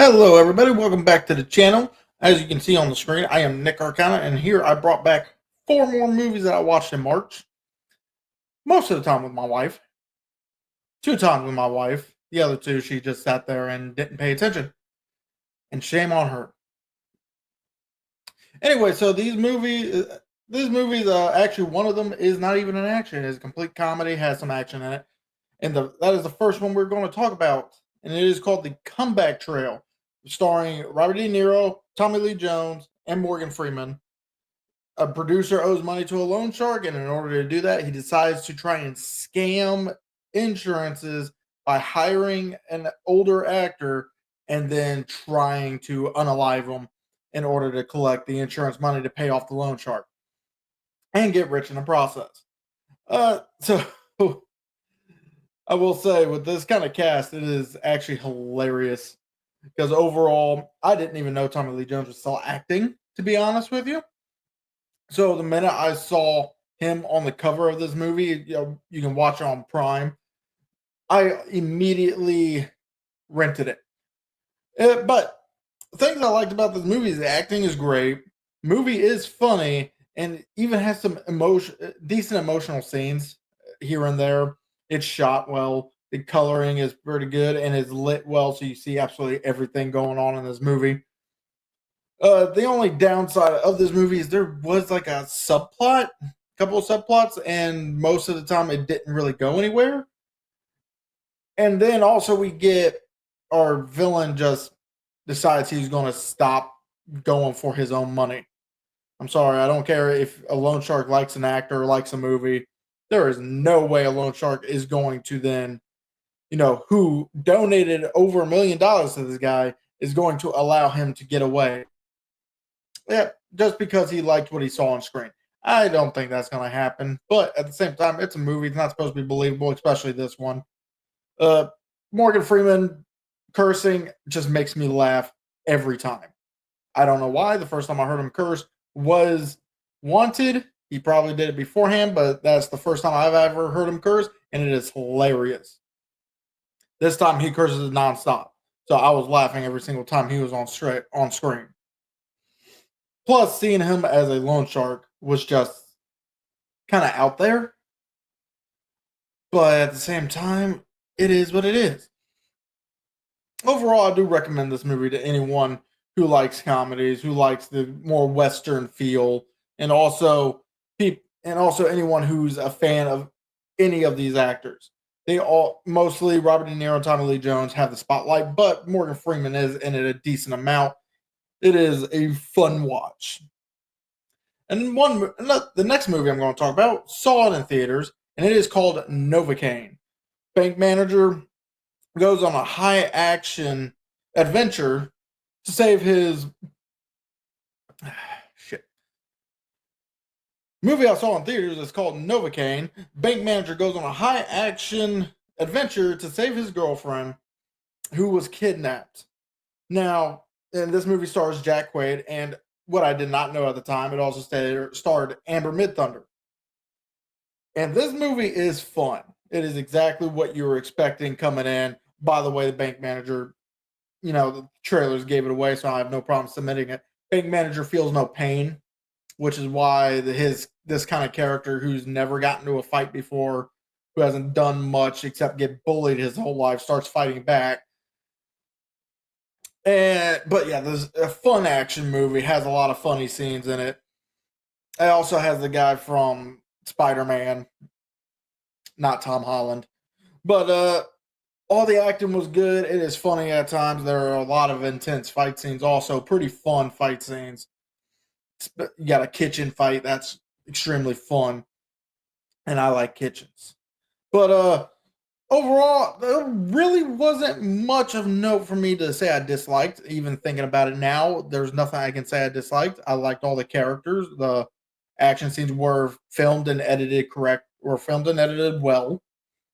Hello, everybody. Welcome back to the channel. As you can see on the screen, I am Nick Arcana, and here I brought back four more movies that I watched in March. Most of the time with my wife. Two times with my wife. The other two, she just sat there and didn't pay attention. And shame on her. Anyway, so these movies, actually, one of them is not even an action. It's a complete comedy, has some action in it. And that is the first one we're going to talk about. And it is called The Comeback Trail, starring Robert De Niro, Tommy Lee Jones, and Morgan Freeman. A producer owes money to a loan shark, and in order to do that, he decides to try and scam insurances by hiring an older actor and then trying to unalive him in order to collect the insurance money to pay off the loan shark and get rich in the process. So I will say, with this kind of cast, it is actually hilarious because overall, I didn't even know Tommy Lee Jones was still acting, to be honest with you. So the minute I saw him on the cover of this movie, you can watch it on Prime. I immediately rented it. But things I liked about this movie is the acting is great. Movie is funny and even has some decent emotional scenes here and there. It's shot well. The coloring is pretty good and is lit well, so you see absolutely everything going on in this movie. The only downside of this movie is there was like a subplot, couple of subplots, and most of the time it didn't really go anywhere. And then also we get our villain just decides he's going to stop going for his own money. I'm sorry, I don't care if a loan shark likes an actor or likes a movie. There is no way a loan shark is going to then, who donated over $1 million to this guy, is going to allow him to get away. Yeah, just because he liked what he saw on screen. I don't think that's going to happen. But at the same time, it's a movie. It's not supposed to be believable, especially this one. Uh, Morgan Freeman cursing just makes me laugh every time. I don't know why. The first time I heard him curse was Wanted. He probably did it beforehand, but that's the first time I've ever heard him curse, and it is hilarious. This time he curses nonstop. So I was laughing every single time he was on screen. Plus, seeing him as a loan shark was just kind of out there, but at the same time, it is what it is. Overall, I do recommend this movie to anyone who likes comedies, who likes the more Western feel, and also anyone who's a fan of any of these actors. They all mostly Robert De Niro and Tommy Lee Jones have the spotlight, but Morgan Freeman is in it a decent amount. It is a fun watch. And the next movie I'm going to talk about saw it in theaters, and it is called Novocaine. Bank manager goes on a high action adventure to save his shit. Movie I saw in theaters is called Novocaine. Bank manager goes on a high action adventure to save his girlfriend who was kidnapped. Now, and this movie stars Jack Quaid, and what I did not know at the time, it also starred Amber Midthunder. And this movie is fun. It is exactly what you were expecting coming in. By the way, the bank manager, the trailers gave it away, so I have no problem submitting it. Bank manager feels no pain, which is why this kind of character who's never gotten into a fight before, who hasn't done much except get bullied his whole life, starts fighting back. But yeah, there's a fun action movie, has a lot of funny scenes in it. It also has the guy from Spider-Man, not Tom Holland. But all the acting was good. It is funny at times. There are a lot of intense fight scenes, also pretty fun fight scenes. You got a kitchen fight that's extremely fun, and I like kitchens. But overall, there really wasn't much of note for me to say I disliked. Even thinking about it now, there's nothing I can say I disliked. I liked all the characters. The action scenes were filmed and edited correct, were filmed and edited well.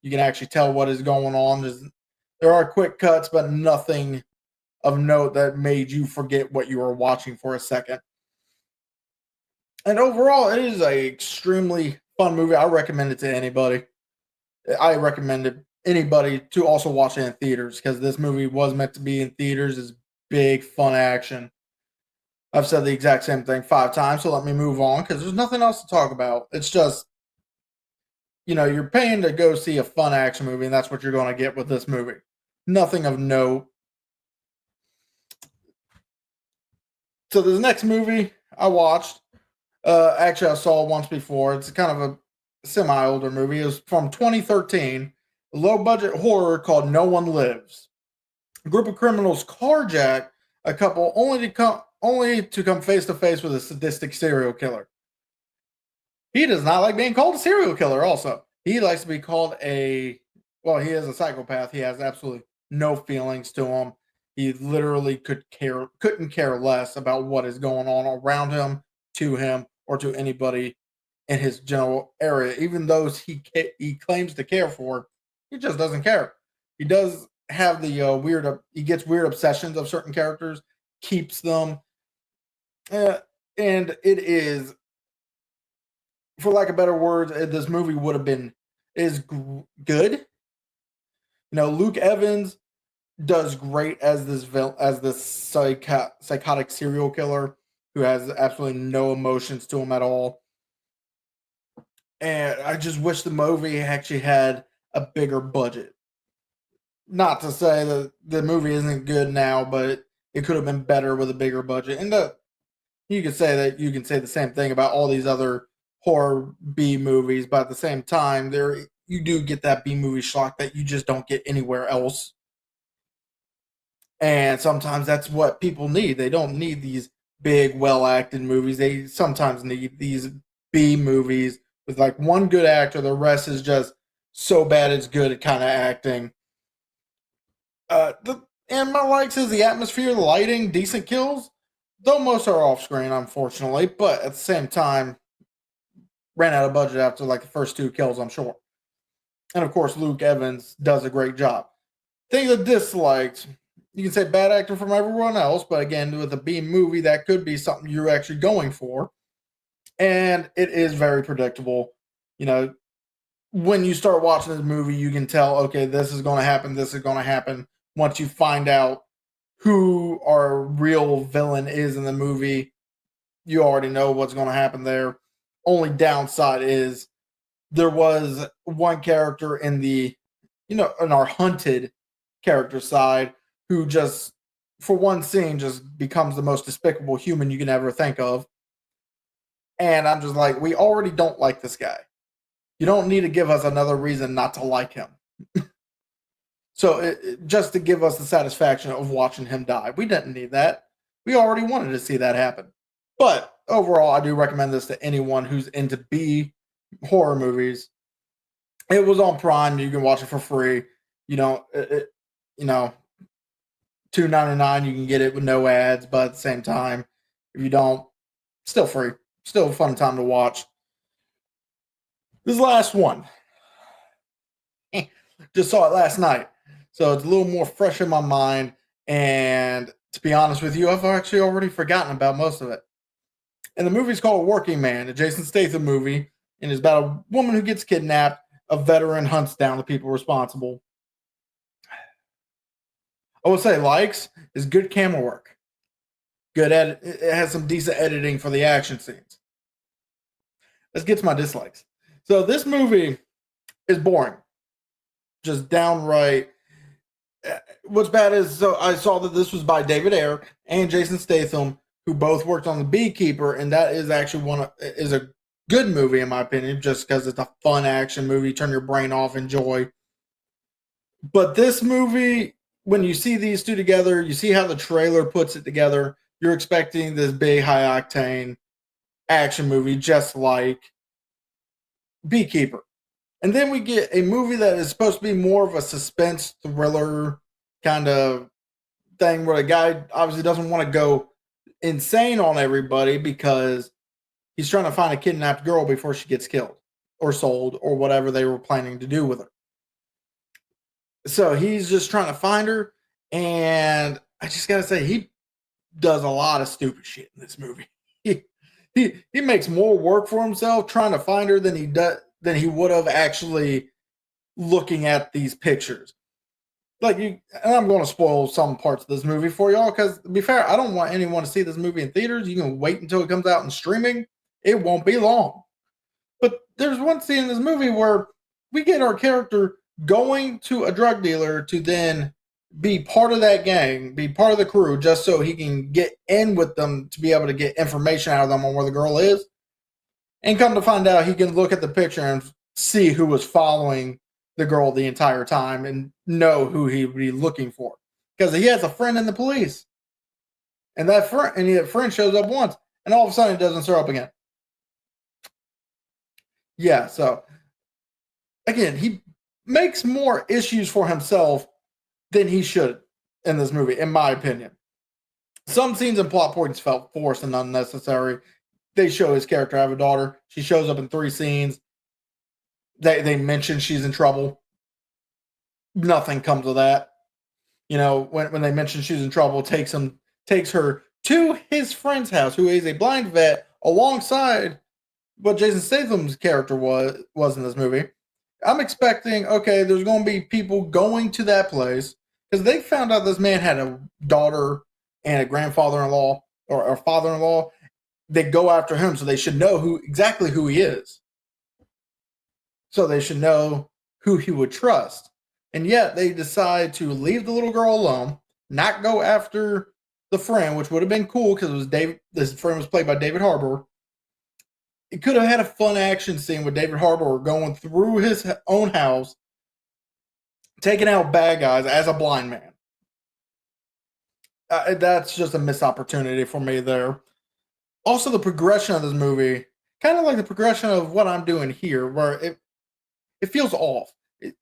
You can actually tell what is going on. There are quick cuts, but nothing of note that made you forget what you were watching for a second. And overall, it is a extremely fun movie. I recommend it to anybody. I recommend it anybody to also watch it in theaters because this movie was meant to be in theaters. Is big fun action. I've said the exact same thing 5 times, so let me move on because there's nothing else to talk about. It's just, you're paying to go see a fun action movie, and that's what you're going to get with this movie. Nothing of note. So the next movie I watched, actually I saw once before. It's kind of a semi-older movie. It was from 2013, a low-budget horror called No One Lives. A group of criminals carjack a couple only to come face to face with a sadistic serial killer. He does not like being called a serial killer. Also, he likes to be called he is a psychopath. He has absolutely no feelings to him. He literally couldn't care less about what is going on around him, to him, or to anybody in his general area. Even those he claims to care for, he just doesn't care. He does have the he gets weird obsessions of certain characters, keeps them, and it is, for lack of better words, this movie would have been good. Luke Evans does great as this psychotic serial killer who has absolutely no emotions to him at all. And I just wish the movie actually had a bigger budget. Not to say that the movie isn't good now, but it could have been better with a bigger budget. And you can say the same thing about all these other horror B movies, but at the same time, you do get that B movie schlock that you just don't get anywhere else. And sometimes that's what people need. They don't need these big, well-acted movies. They sometimes need these B movies with like one good actor. The rest is just so bad it's good kind of acting. And my likes is the atmosphere, the lighting, decent kills. Though most are off screen, unfortunately. But at the same time, ran out of budget after like the first 2 kills, I'm sure. And of course, Luke Evans does a great job. Things I disliked, you can say bad acting from everyone else, but again, with a B movie, that could be something you're actually going for. And it is very predictable. When you start watching this movie, you can tell, okay, this is going to happen, this is going to happen. Once you find out who our real villain is in the movie, you already know what's going to happen there. Only downside is there was one character in our hunted character side who just, for one scene, just becomes the most despicable human you can ever think of. And I'm just like, we already don't like this guy. You don't need to give us another reason not to like him. So just to give us the satisfaction of watching him die. We didn't need that. We already wanted to see that happen. But overall, I do recommend this to anyone who's into B horror movies. It was on Prime. You can watch it for free. $2.99. You can get it with no ads, but at the same time, if you don't, still free. Still a fun time to watch. This last one, just saw it last night, so it's a little more fresh in my mind. And to be honest with you, I've actually already forgotten about most of it. And the movie's called Working Man, a Jason Statham movie, and it's about a woman who gets kidnapped. A veteran hunts down the people responsible. I would say likes is good camera work. Good edit. It has some decent editing for the action scenes. Let's get to my dislikes. So this movie is boring. Just downright. What's bad is, so I saw that this was by David Ayer and Jason Statham, who both worked on The Beekeeper, and that is actually is a good movie in my opinion, just because it's a fun action movie, turn your brain off, enjoy. But this movie, when you see these two together, you see how the trailer puts it together. You're expecting this big high octane action movie, just like Beekeeper. And then we get a movie that is supposed to be more of a suspense thriller kind of thing, where the guy obviously doesn't want to go insane on everybody because he's trying to find a kidnapped girl before she gets killed or sold or whatever they were planning to do with her. So he's just trying to find her, and I just gotta say, he does a lot of stupid shit in this movie. He makes more work for himself trying to find her than he would have actually looking at these pictures. like you, and I'm going to spoil some parts of this movie for y'all because, to be fair, I don't want anyone to see this movie in theaters. You can wait until it comes out in streaming. It won't be long. But there's one scene in this movie where we get our character going to a drug dealer to then be part of that gang, be part of the crew, just so he can get in with them to be able to get information out of them on where the girl is. And come to find out, he can look at the picture and see who was following the girl the entire time and know who he would be looking for. Because he has a friend in the police. And that friend shows up once, and all of a sudden it doesn't show up again. Yeah, so again, he makes more issues for himself than he should in this movie, in my opinion. Some scenes and plot points felt forced and unnecessary. They show his character have a daughter. She shows up in 3 scenes. They mention she's in trouble. Nothing comes of that. You know, when they mention she's in trouble, takes her to his friend's house, who is a blind vet, alongside what Jason Statham's character was in this movie. I'm expecting, okay, there's going to be people going to that place because they found out this man had a daughter and a grandfather-in-law or father-in-law. They go after him, so they should know exactly who he is. So they should know who he would trust. And yet they decide to leave the little girl alone, not go after the friend, which would have been cool because it was David. This friend was played by David Harbour. It could have had a fun action scene with David Harbour going through his own house, taking out bad guys as a blind man. That's just a missed opportunity for me there. Also, the progression of this movie, kind of like the progression of what I'm doing here, where it feels off.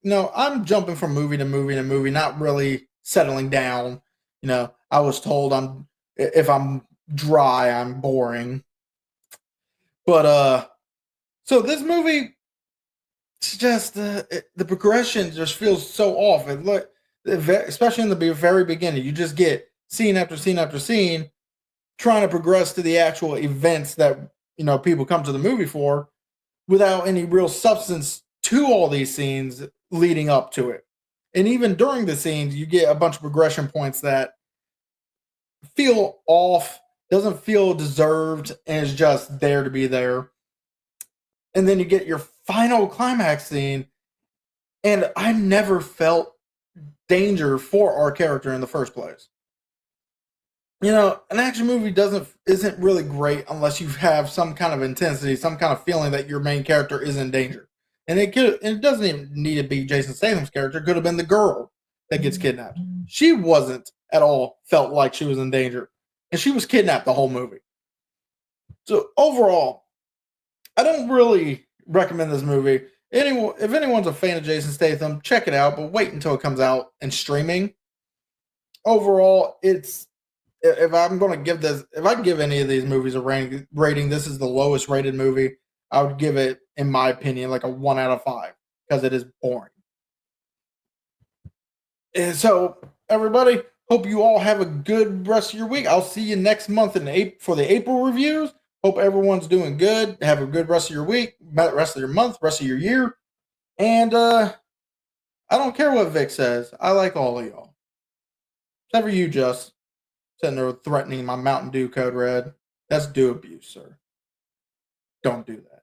I'm jumping from movie to movie to movie, not really settling down. I was told if I'm dry, I'm boring. But so this movie, it's just the progression just feels so off. Especially in the very beginning, you just get scene after scene after scene, trying to progress to the actual events that people come to the movie for, without any real substance to all these scenes leading up to it. And even during the scenes, you get a bunch of progression points that feel off, doesn't feel deserved, and is just there to be there. And then you get your final climax scene, and I never felt danger for our character in the first place. An action movie isn't really great unless you have some kind of intensity, some kind of feeling that your main character is in danger. And it doesn't even need to be Jason Statham's character. It could have been the girl that gets kidnapped. She wasn't at all felt like she was in danger. And she was kidnapped the whole movie. So overall, I don't really recommend this movie. If anyone's a fan of Jason Statham, check it out, but wait until it comes out and streaming. Overall, if I can give any of these movies a rating, this is the lowest rated movie. I would give it, in my opinion, like a 1 out of 5 because it is boring. And so, everybody, hope you all have a good rest of your week. I'll see you next month for the April reviews. Hope everyone's doing good. Have a good rest of your week, rest of your month, rest of your year. And I don't care what Vic says. I like all of y'all. Except for you, Just. Sitting there threatening my Mountain Dew Code Red. That's dew abuse, sir. Don't do that.